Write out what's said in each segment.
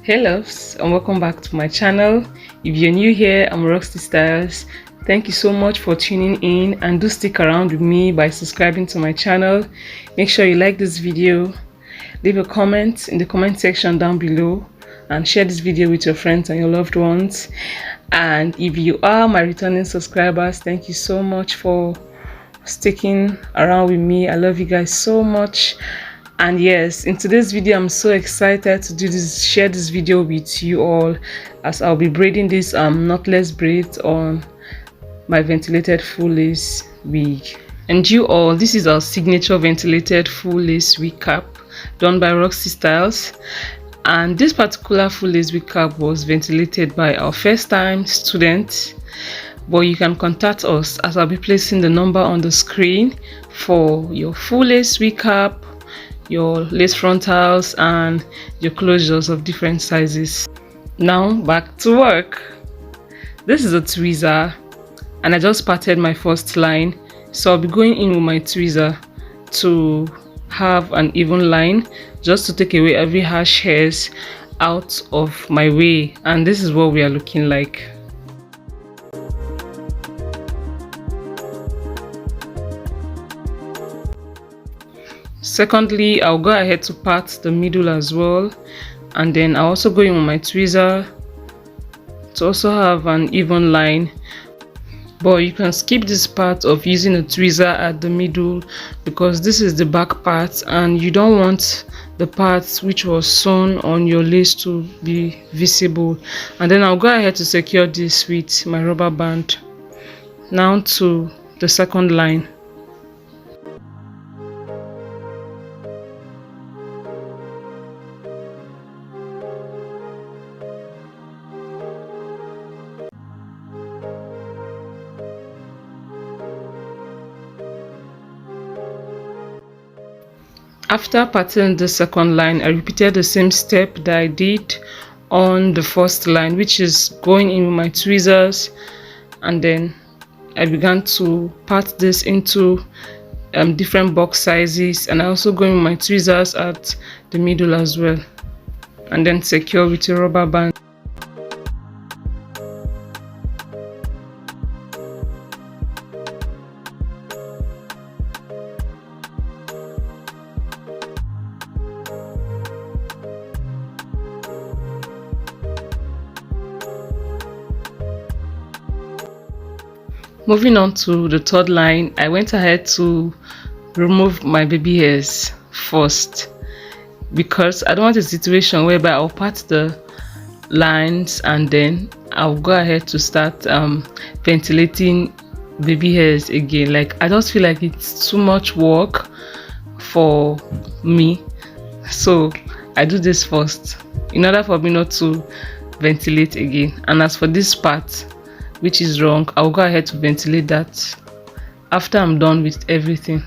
Hey loves, and welcome back to my channel. If you're new here, I'm Rox-T Styles. Thank you so much for tuning in, and do stick around with me by subscribing to my channel. Make sure you like this video, leave a comment in the comment section down below, and share this video with your friends and your loved ones. And if you are my returning subscribers, thank you so much for sticking around with me. I love you guys so much. And yes, in today's video, I'm so excited to share this video with you all, as I'll be braiding this knotless braids on my ventilated full lace wig. And you all, this is our signature ventilated full lace wig cap done by Rox-T Styles. And this particular full lace wig cap was ventilated by our first time student. But you can contact us, as I'll be placing the number on the screen for your full lace wig cap, your lace frontals, and your closures of different sizes. Now back to work. This is a tweezer, and I just parted my first line, so I'll be going in with my tweezer to have an even line, just to take away every harsh hairs out of my way. And this is what we are looking like. Secondly, I'll go ahead to part the middle as well, and then I'll also go in with my tweezer to also have an even line. But you can skip this part of using a tweezer at the middle, because this is the back part and you don't want the part which was sewn on your lace to be visible. And then I'll go ahead to secure this with my rubber band. Now to the second line. After parting the second line, I repeated the same step that I did on the first line, which is going in with my tweezers, and then I began to part this into different box sizes, and I also go in with my tweezers at the middle as well, and then secure with a rubber band. Moving on to the third line, I went ahead to remove my baby hairs first, because I don't want a situation whereby I'll part the lines and then I'll go ahead to start ventilating baby hairs again. Like, I just feel like it's too much work for me, so I do this first in order for me not to ventilate again. And as for this part, which is wrong, I'll go ahead to ventilate that after I'm done with everything.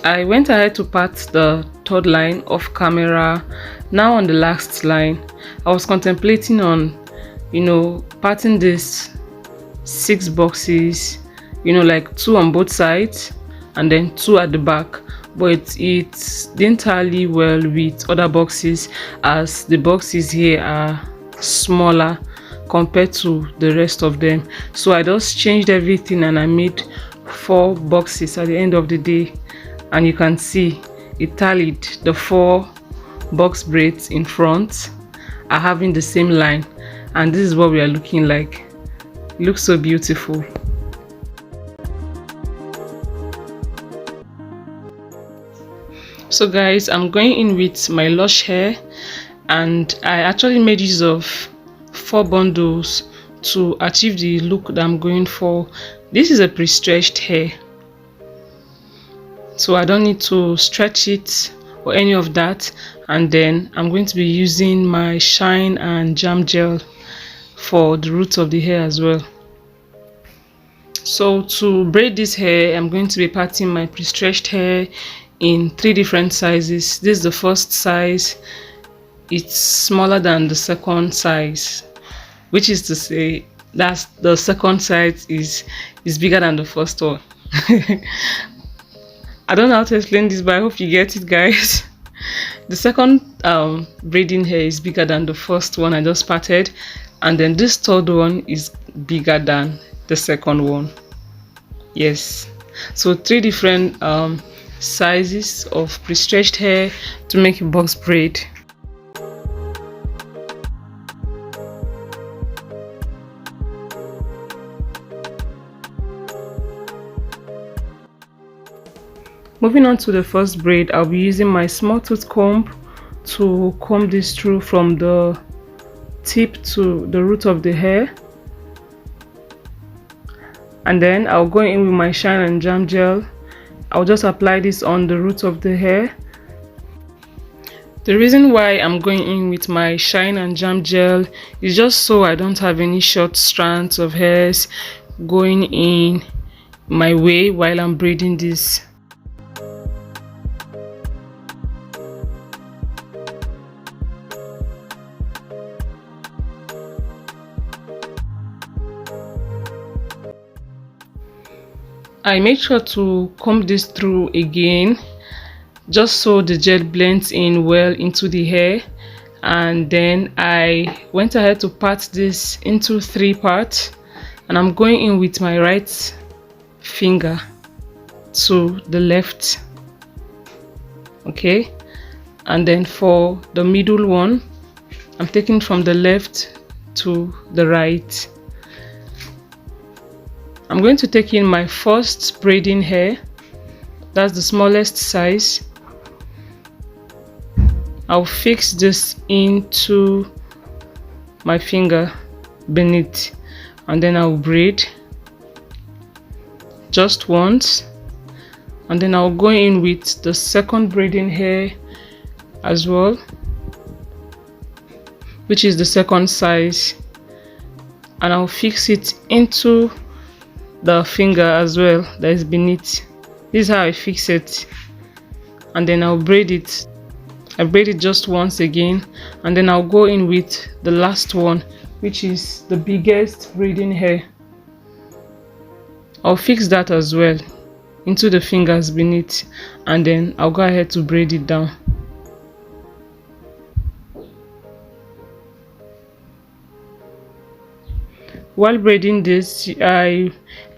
I went ahead to part the third line off camera. Now on the last line, I was contemplating on, parting this 6 boxes, like 2 on both sides and then 2 at the back. But it didn't tally well with other boxes, as the boxes here are smaller compared to the rest of them. So I just changed everything and I made 4 boxes at the end of the day. And you can see it tallied. The 4 box braids in front are having the same line, and this is what we are looking like. It looks so beautiful. So guys, I'm going in with my lush hair, and I actually made use of 4 bundles to achieve the look that I'm going for. This is a pre-stretched hair, so I don't need to stretch it or any of that. And then I'm going to be using my shine and jam gel for the roots of the hair as well. So to braid this hair, I'm going to be parting my pre-stretched hair in 3 different sizes. This is the first size. It's smaller than the second size, which is to say that the second size is bigger than the first one. I don't know how to explain this, but I hope you get it, guys. The second braiding hair is bigger than the first one I just parted, and then this third one is bigger than the second one. Yes, so 3 different sizes of pre-stretched hair to make a box braid. Moving on to the first braid, I'll be using my small tooth comb to comb this through from the tip to the root of the hair, and then I'll go in with my shine and jam gel. I'll just apply this on the root of the hair. The reason why I'm going in with my shine and jam gel is just so I don't have any short strands of hairs going in my way while I'm braiding this. I make sure to comb this through again, just so the gel blends in well into the hair. And then I went ahead to part this into 3 parts, and I'm going in with my right finger to the left, okay, and then for the middle one I'm taking from the left to the right. I'm going to take in my first braiding hair, that's the smallest size. I'll fix this into my finger beneath, and then I'll braid just once, and then I'll go in with the second braiding hair as well, which is the second size, and I'll fix it into the finger as well that is beneath. This is how I fix it, and then I'll braid it. I braid it just once again, and then I'll go in with the last one, which is the biggest braiding hair. I'll fix that as well into the fingers beneath, and then I'll go ahead to braid it down. While braiding this, I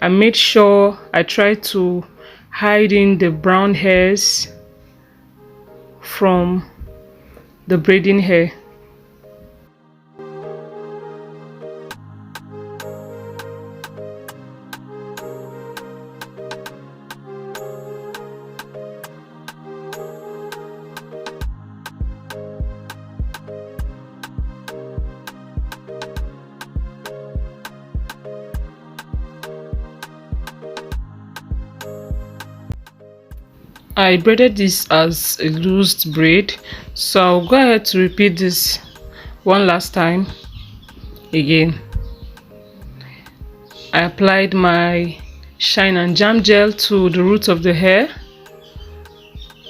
made sure I tried to hide in the brown hairs from the braiding hair. I braided this as a loose braid, so I'll go ahead to repeat this one last time again. I applied my shine and jam gel to the root of the hair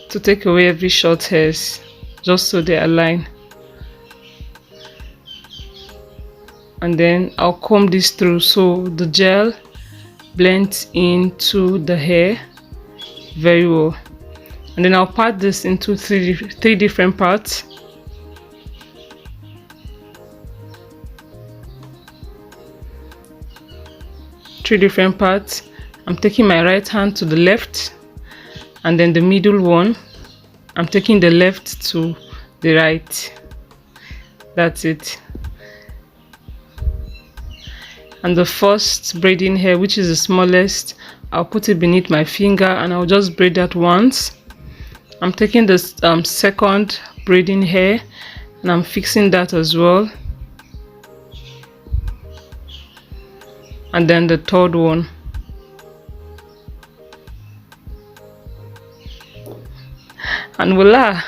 to take away every short hairs, just so they align, and then I'll comb this through so the gel blends into the hair very well. And then I'll part this into three different parts. Three different parts. I'm taking my right hand to the left, and then the middle one I'm taking the left to the right. That's it. And the first braiding hair, which is the smallest, I'll put it beneath my finger and I'll just braid that once. I'm taking this second braiding hair, and I'm fixing that as well. And then the third one. And voila,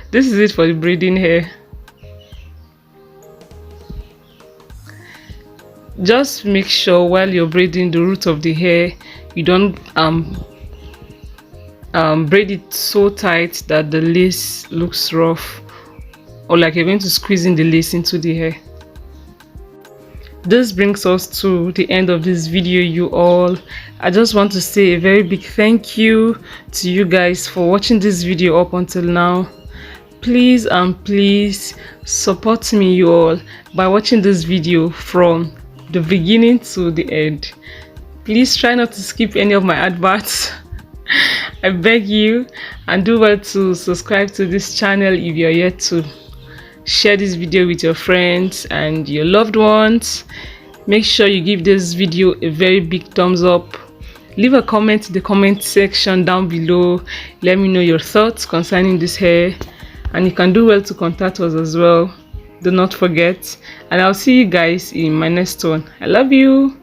this is it for the braiding hair. Just make sure while you're braiding the root of the hair, you don't braid it so tight that the lace looks rough, or like you're going to squeeze in the lace into the hair. This brings us to the end of this video, you all. I just want to say a very big thank you to you guys for watching this video up until now. Please and please support me, you all, by watching this video from the beginning to the end. Please try not to skip any of my adverts. I beg you, and do well to subscribe to this channel if you're yet to. Share this video with your friends and your loved ones. Make sure you give this video a very big thumbs up. Leave a comment in the comment section down below. Let me know your thoughts concerning this hair, and you can do well to contact us as well. Do not forget, and I'll see you guys in my next one. I love you.